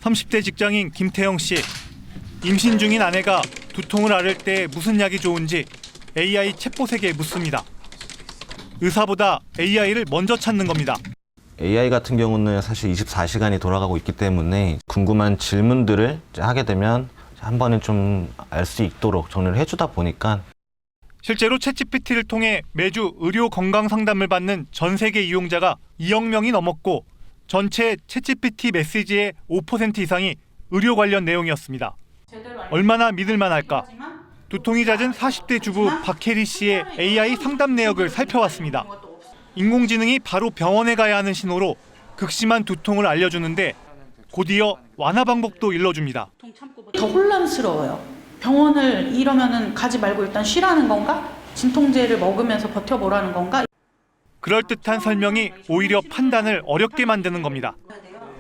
30대 직장인 김태영 씨. 임신 중인 아내가 두통을 앓을 때 무슨 약이 좋은지 AI 챗봇에게 묻습니다. 의사보다 AI를 먼저 찾는 겁니다. AI 같은 경우는 사실 24시간이 돌아가고 있기 때문에 궁금한 질문들을 하게 되면 한 번에 좀 알 수 있도록 정리를 해주다 보니까 실제로 챗GPT를 통해 매주 의료 건강 상담을 받는 전 세계 이용자가 2억 명이 넘었고 전체 챗GPT 메시지의 5% 이상이 의료 관련 내용이었습니다. 얼마나 믿을만 할까? 두통이 잦은 40대 주부 박혜리 씨의 AI 상담 내역을 살펴봤습니다. 인공지능이 바로 병원에 가야 하는 신호로 극심한 두통을 알려주는데 곧이어 완화 방법도 일러줍니다. 더 혼란스러워요. 병원을 이러면은 가지 말고 일단 쉬라는 건가? 진통제를 먹으면서 버텨보라는 건가? 그럴듯한 설명이 오히려 판단을 어렵게 만드는 겁니다.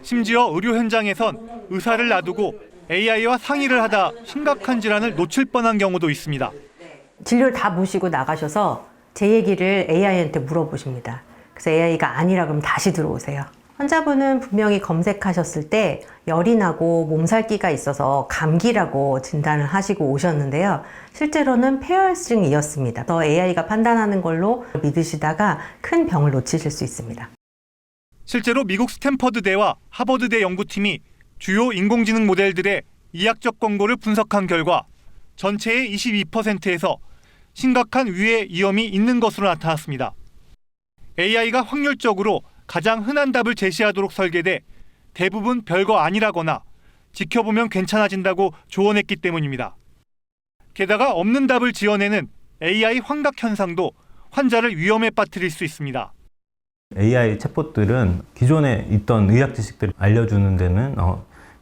심지어 의료 현장에선 의사를 놔두고 AI와 상의를 하다 심각한 질환을 놓칠 뻔한 경우도 있습니다. 진료를 다 모시고 나가셔서 제 얘기를 AI한테 물어보십니다. 그래서 AI가 아니라 그러면 다시 들어오세요. 환자분은 분명히 검색하셨을 때 열이 나고 몸살기가 있어서 감기라고 진단을 하시고 오셨는데요. 실제로는 폐혈증이었습니다. 더 AI가 판단하는 걸로 믿으시다가 큰 병을 놓치실 수 있습니다. 실제로 미국 스탠퍼드대와 하버드대 연구팀이 주요 인공지능 모델들의 의학적 권고를 분석한 결과 전체의 22%에서 심각한 위해 위험이 있는 것으로 나타났습니다. AI가 확률적으로 가장 흔한 답을 제시하도록 설계돼 대부분 별거 아니라거나 지켜보면 괜찮아진다고 조언했기 때문입니다. 게다가 없는 답을 지어내는 AI 환각 현상도 환자를 위험에 빠뜨릴 수 있습니다. AI 챗봇들은 기존에 있던 의학 지식들을 알려주는 데는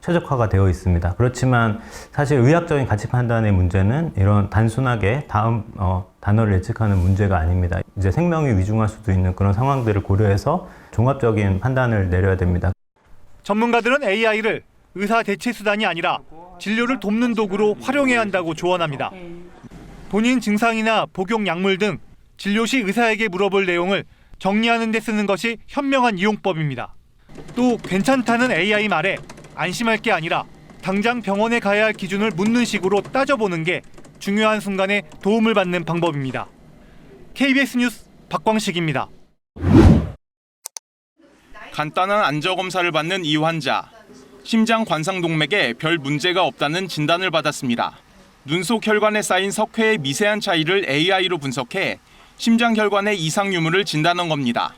최적화가 되어 있습니다. 그렇지만 사실 의학적인 가치 판단의 문제는 이런 단순하게 다음 단어를 예측하는 문제가 아닙니다. 이제 생명이 위중할 수도 있는 그런 상황들을 고려해서 종합적인 판단을 내려야 됩니다. 전문가들은 AI를 의사 대체 수단이 아니라 진료를 돕는 도구로 활용해야 한다고 조언합니다. 본인 증상이나 복용 약물 등 진료 시 의사에게 물어볼 내용을 정리하는 데 쓰는 것이 현명한 이용법입니다. 또 괜찮다는 AI 말에 안심할 게 아니라 당장 병원에 가야 할 기준을 묻는 식으로 따져보는 게 중요한 순간에 도움을 받는 방법입니다. KBS 뉴스 박광식입니다. 간단한 안저검사를 받는 이 환자. 심장 관상동맥에 별 문제가 없다는 진단을 받았습니다. 눈 속 혈관에 쌓인 석회의 미세한 차이를 AI로 분석해 심장 혈관의 이상 유무를 진단한 겁니다.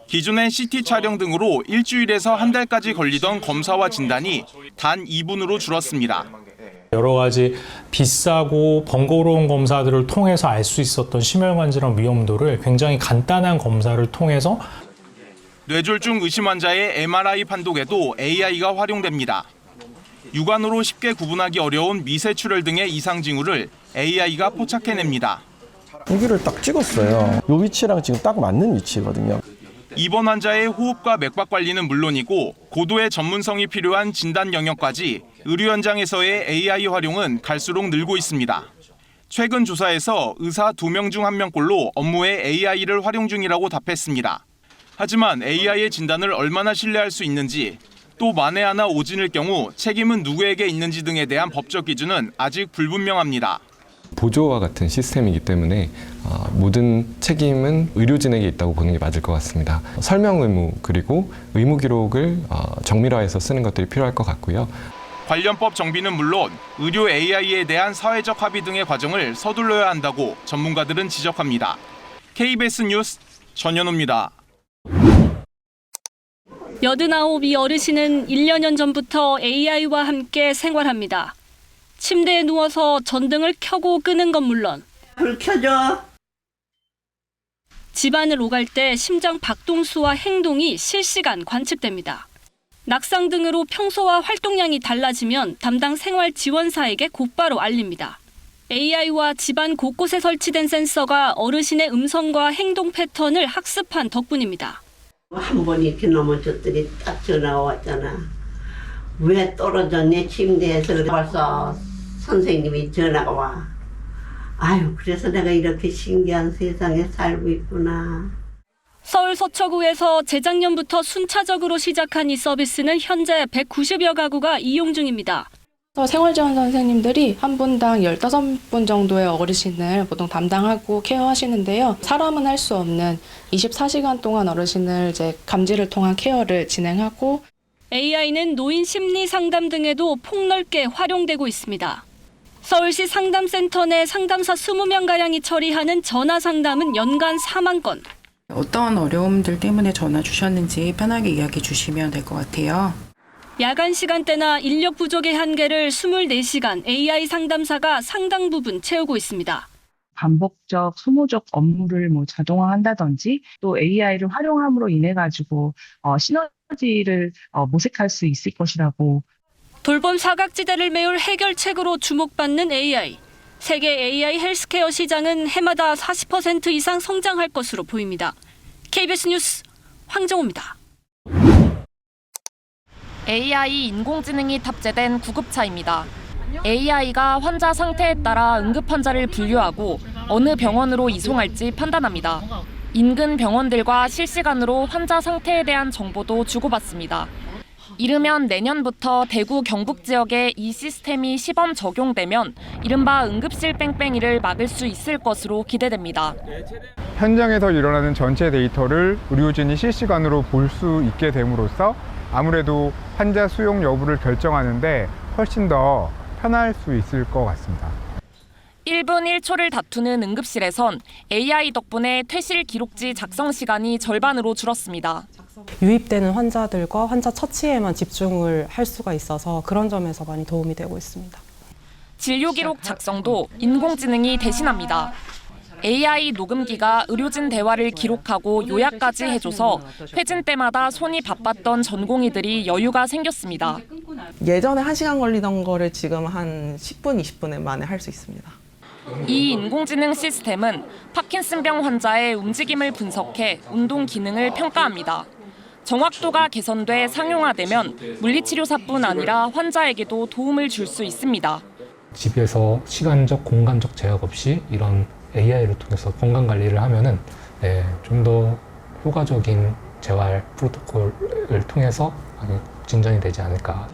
기존엔 CT 촬영 등으로 일주일에서 한 달까지 걸리던 검사와 진단이 단 2분으로 줄었습니다. 여러 가지 비싸고 번거로운 검사들을 통해서 알 수 있었던 심혈관 질환 위험도를 굉장히 간단한 검사를 통해서 뇌졸중 의심 환자의 MRI 판독에도 AI가 활용됩니다. 육안으로 쉽게 구분하기 어려운 미세출혈 등의 이상 징후를 AI가 포착해냅니다. 여기를 딱 찍었어요. 이 위치랑 지금 딱 맞는 위치거든요. 입원 환자의 호흡과 맥박 관리는 물론이고 고도의 전문성이 필요한 진단 영역까지 의료 현장에서의 AI 활용은 갈수록 늘고 있습니다. 최근 조사에서 의사 2명 중 1명꼴로 업무에 AI를 활용 중이라고 답했습니다. 하지만 AI의 진단을 얼마나 신뢰할 수 있는지, 또 만에 하나 오진일 경우 책임은 누구에게 있는지 등에 대한 법적 기준은 아직 불분명합니다. 보조와 같은 시스템이기 때문에 모든 책임은 의료진에게 있다고 보는 게 맞을 것 같습니다. 설명 의무 그리고 의무 기록을 정밀화해서 쓰는 것들이 필요할 것 같고요. 관련법 정비는 물론 의료 AI에 대한 사회적 합의 등의 과정을 서둘러야 한다고 전문가들은 지적합니다. KBS 뉴스 전현우입니다. 89이 어르신은 1년 전부터 AI와 함께 생활합니다. 침대에 누워서 전등을 켜고 끄는 건 물론 불 켜줘. 집안을 오갈 때 심장 박동수와 행동이 실시간 관측됩니다. 낙상 등으로 평소와 활동량이 달라지면 담당 생활 지원사에게 곧바로 알립니다. AI와 집안 곳곳에 설치된 센서가 어르신의 음성과 행동 패턴을 학습한 덕분입니다. 한 번 이렇게 넘어졌더니 딱 전화가 왔잖아. 왜 떨어졌니 침대에서. 벌써 선생님이 전화가 와. 아유, 그래서 내가 이렇게 신기한 세상에 살고 있구나. 서울 서초구에서 재작년부터 순차적으로 시작한 이 서비스는 현재 190여 가구가 이용 중입니다. 생활지원 선생님들이 한 분당 15분 정도의 어르신을 보통 담당하고 케어하시는데요. 사람은 할 수 없는 24시간 동안 어르신을 감지를 통한 케어를 진행하고 AI는 노인 심리 상담 등에도 폭넓게 활용되고 있습니다. 서울시 상담센터 내 상담사 20명가량이 처리하는 전화 상담은 연간 4만 건. 어떠한 어려움들 때문에 전화 주셨는지 편하게 이야기해 주시면 될 것 같아요. 야간 시간대나 인력 부족의 한계를 24시간 AI 상담사가 상당 부분 채우고 있습니다. 반복적 소모적 업무를 자동화한다든지 또 AI를 활용함으로 인해 가지고 시너지를 모색할 수 있을 것이라고. 돌봄 사각지대를 메울 해결책으로 주목받는 AI. 세계 AI 헬스케어 시장은 해마다 40% 이상 성장할 것으로 보입니다. KBS 뉴스 황정호입니다. AI 인공지능이 탑재된 구급차입니다. AI가 환자 상태에 따라 응급 환자를 분류하고 어느 병원으로 이송할지 판단합니다. 인근 병원들과 실시간으로 환자 상태에 대한 정보도 주고받습니다. 이르면 내년부터 대구 경북 지역에 이 시스템이 시범 적용되면 이른바 응급실 뺑뺑이를 막을 수 있을 것으로 기대됩니다. 현장에서 일어나는 전체 데이터를 의료진이 실시간으로 볼 수 있게 됨으로써 아무래도 환자 수용 여부를 결정하는데 훨씬 더 편할 수 있을 것 같습니다. 1분 1초를 다투는 응급실에선 AI 덕분에 퇴실 기록지 작성 시간이 절반으로 줄었습니다. 유입되는 환자들과 환자 처치에만 집중을 할 수가 있어서 그런 점에서 많이 도움이 되고 있습니다. 진료 기록 작성도 인공지능이 대신합니다. AI 녹음기가 의료진 대화를 기록하고 요약까지 해줘서 회진 때마다 손이 바빴던 전공의들이 여유가 생겼습니다. 예전에 1시간 걸리던 거를 지금 한 10분, 20분 만에 할 수 있습니다. 이 인공지능 시스템은 파킨슨병 환자의 움직임을 분석해 운동 기능을 평가합니다. 정확도가 개선돼 상용화되면 물리치료사뿐 아니라 환자에게도 도움을 줄 수 있습니다. 집에서 시간적, 공간적 제약 없이 이런 AI를 통해서 건강 관리를 하면은 좀 더 효과적인 재활 프로토콜을 통해서 진전이 되지 않을까.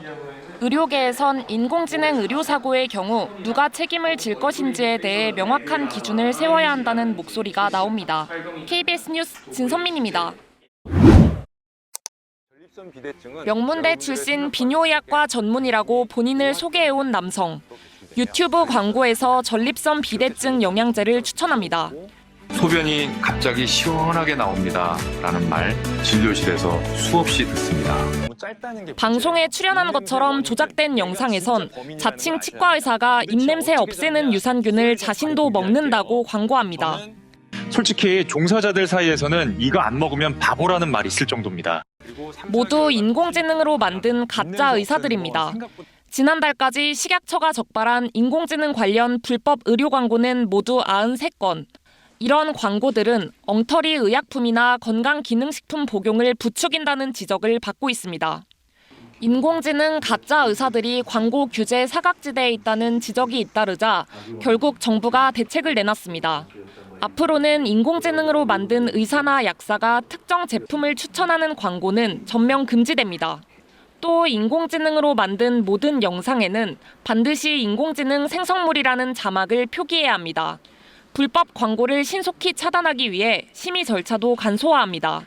의료계에선 인공지능 의료사고의 경우 누가 책임을 질 것인지에 대해 명확한 기준을 세워야 한다는 목소리가 나옵니다. KBS 뉴스 진선민입니다. 명문대 출신 비뇨의학과 전문의라고 본인을 소개해온 남성. 유튜브 광고에서 전립선 비대증 영양제를 추천합니다. 소변이 갑자기 시원하게 나옵니다. 라는 말 진료실에서 수없이 듣습니다. 방송에 출연한 것처럼 조작된 영상에선 자칭 치과의사가 입냄새 없애는 유산균을 자신도 먹는다고 광고합니다. 솔직히 종사자들 사이에서는 이거 안 먹으면 바보라는 말이 있을 정도입니다. 모두 인공지능으로 만든 가짜 의사들입니다. 지난달까지 식약처가 적발한 인공지능 관련 불법 의료 광고는 모두 93건. 이런 광고들은 엉터리 의약품이나 건강기능식품 복용을 부추긴다는 지적을 받고 있습니다. 인공지능 가짜 의사들이 광고 규제 사각지대에 있다는 지적이 잇따르자 결국 정부가 대책을 내놨습니다. 앞으로는 인공지능으로 만든 의사나 약사가 특정 제품을 추천하는 광고는 전면 금지됩니다. 또 인공지능으로 만든 모든 영상에는 반드시 인공지능 생성물이라는 자막을 표기해야 합니다. 불법 광고를 신속히 차단하기 위해 심의 절차도 간소화합니다.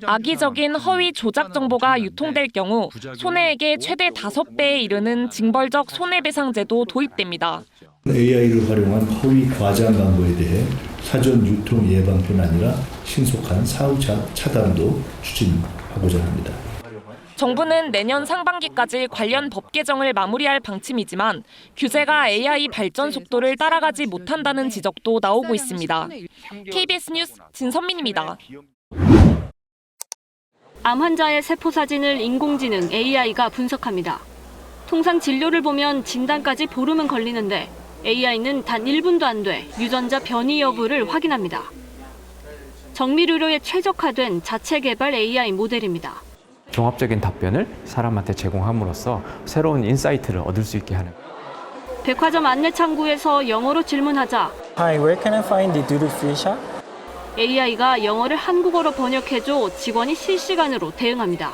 악의적인 허위 조작 정보가 유통될 경우 손해액의 최대 5배에 이르는 징벌적 손해배상제도 도입됩니다. AI를 활용한 허위 과장 광고에 대해 사전 유통 예방뿐 아니라 신속한 사후 차단도 추진하고자 합니다. 정부는 내년 상반기까지 관련 법 개정을 마무리할 방침이지만 규제가 AI 발전 속도를 따라가지 못한다는 지적도 나오고 있습니다. KBS 뉴스 진선민입니다. 암 환자의 세포 사진을 인공지능 AI가 분석합니다. 통상 진료를 보면 진단까지 보름은 걸리는데 AI는 단 1분도 안 돼 유전자 변이 여부를 확인합니다. 정밀 의료에 최적화된 자체 개발 AI 모델입니다. 종합적인 답변을 사람한테 제공함으로써 새로운 인사이트를 얻을 수 있게 하는. 백화점 안내 창구에서 영어로 질문하자 Hi, where can I find the duty free shop? AI가 영어를 한국어로 번역해줘 직원이 실시간으로 대응합니다.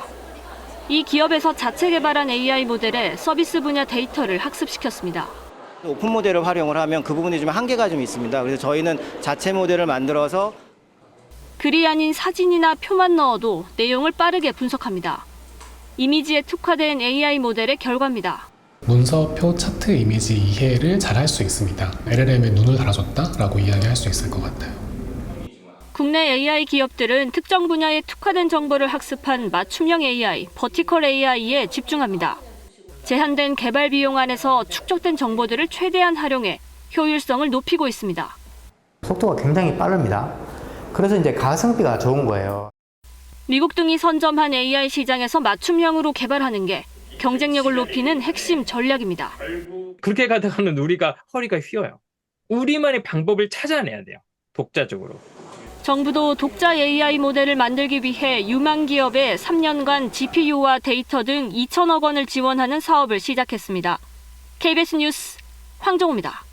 이 기업에서 자체 개발한 AI 모델에 서비스 분야 데이터를 학습시켰습니다. 오픈 모델을 활용을 하면 그 부분이 좀 한계가 좀 있습니다. 그래서 저희는 자체 모델을 만들어서 글이 아닌 사진이나 표만 넣어도 내용을 빠르게 분석합니다. 이미지에 특화된 AI 모델의 결과입니다. 문서, 표, 차트, 이미지 이해를 잘 할 수 있습니다. LLM에 눈을 달아줬다라고 이야기할 수 있을 것 같아요. 국내 AI 기업들은 특정 분야에 특화된 정보를 학습한 맞춤형 AI, 버티컬 AI에 집중합니다. 제한된 개발 비용 안에서 축적된 정보들을 최대한 활용해 효율성을 높이고 있습니다. 속도가 굉장히 빠릅니다. 그래서 이제 가성비가 좋은 거예요. 미국 등이 선점한 AI 시장에서 맞춤형으로 개발하는 게 경쟁력을 높이는 핵심 전략입니다. 그렇게 가다가는 우리가 허리가 휘어요. 우리만의 방법을 찾아내야 돼요. 독자적으로. 정부도 독자 AI 모델을 만들기 위해 유망 기업에 3년간 GPU와 데이터 등 2천억 원을 지원하는 사업을 시작했습니다. KBS 뉴스 황정우입니다.